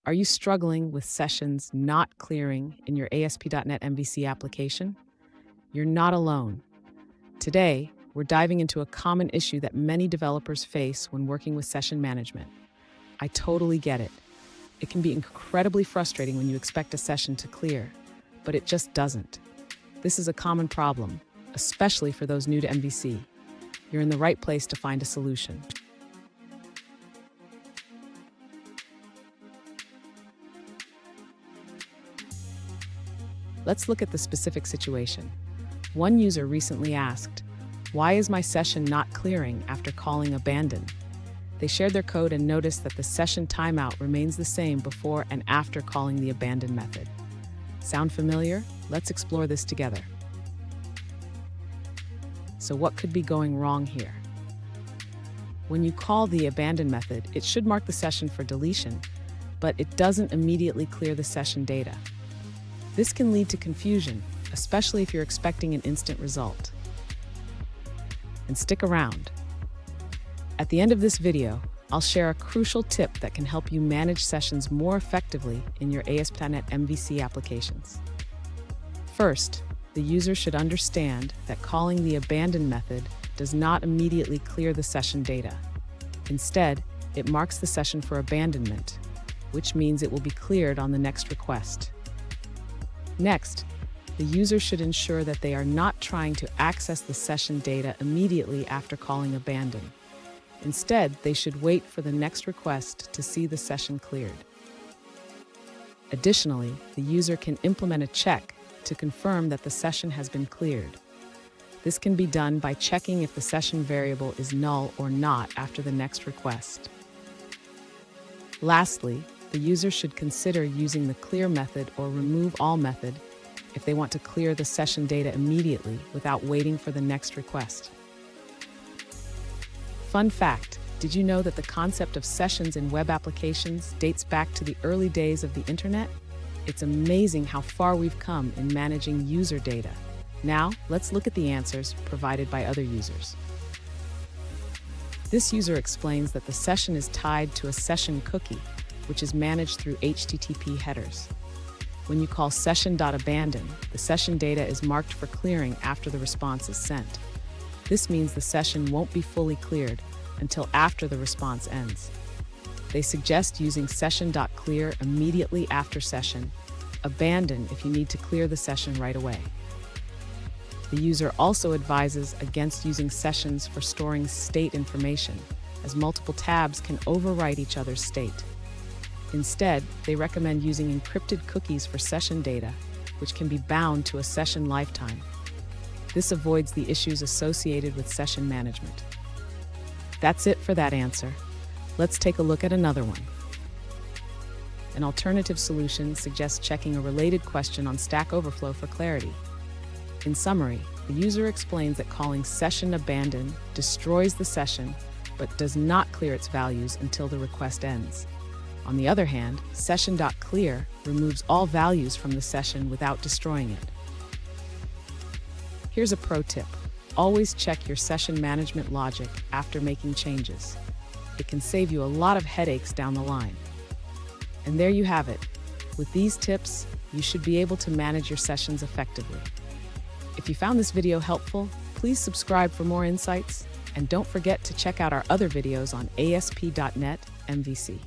Are you struggling with sessions not clearing in your ASP.NET MVC application? You're not alone. Today, we're diving into a common issue that many developers face when working with session management. I totally get it. It can be incredibly frustrating when you expect a session to clear, but it just doesn't. This is a common problem, especially for those new to MVC. You're in the right place to find a solution. Let's look at the specific situation. One user recently asked, "Why is my session not clearing after calling abandon?" They shared their code and noticed that the session timeout remains the same before and after calling the abandon method. Sound familiar? Let's explore this together. So what could be going wrong here? When you call the abandon method, it should mark the session for deletion, but it doesn't immediately clear the session data. This can lead to confusion, especially if you're expecting an instant result. And stick around. At the end of this video, I'll share a crucial tip that can help you manage sessions more effectively in your ASP.NET MVC applications. First, the user should understand that calling the abandon method does not immediately clear the session data. Instead, it marks the session for abandonment, which means it will be cleared on the next request. Next, the user should ensure that they are not trying to access the session data immediately after calling abandon. Instead, they should wait for the next request to see the session cleared. Additionally, the user can implement a check to confirm that the session has been cleared. This can be done by checking if the session variable is null or not after the next request. Lastly, the user should consider using the clear method or remove all method if they want to clear the session data immediately without waiting for the next request. Fun fact, did you know that the concept of sessions in web applications dates back to the early days of the internet? It's amazing how far we've come in managing user data. Now, let's look at the answers provided by other users. This user explains that the session is tied to a session cookie, which is managed through HTTP headers. When you call session.abandon, the session data is marked for clearing after the response is sent. This means the session won't be fully cleared until after the response ends. They suggest using session.clear immediately after session, abandon if you need to clear the session right away. The user also advises against using sessions for storing state information, as multiple tabs can overwrite each other's state. Instead, they recommend using encrypted cookies for session data, which can be bound to a session lifetime. This avoids the issues associated with session management. That's it for that answer. Let's take a look at another one. An alternative solution suggests checking a related question on Stack Overflow for clarity. In summary, the user explains that calling session abandon destroys the session, but does not clear its values until the request ends. On the other hand, session.clear removes all values from the session without destroying it. Here's a pro tip. Always check your session management logic after making changes. It can save you a lot of headaches down the line. And there you have it. With these tips, you should be able to manage your sessions effectively. If you found this video helpful, please subscribe for more insights, and don't forget to check out our other videos on ASP.NET MVC.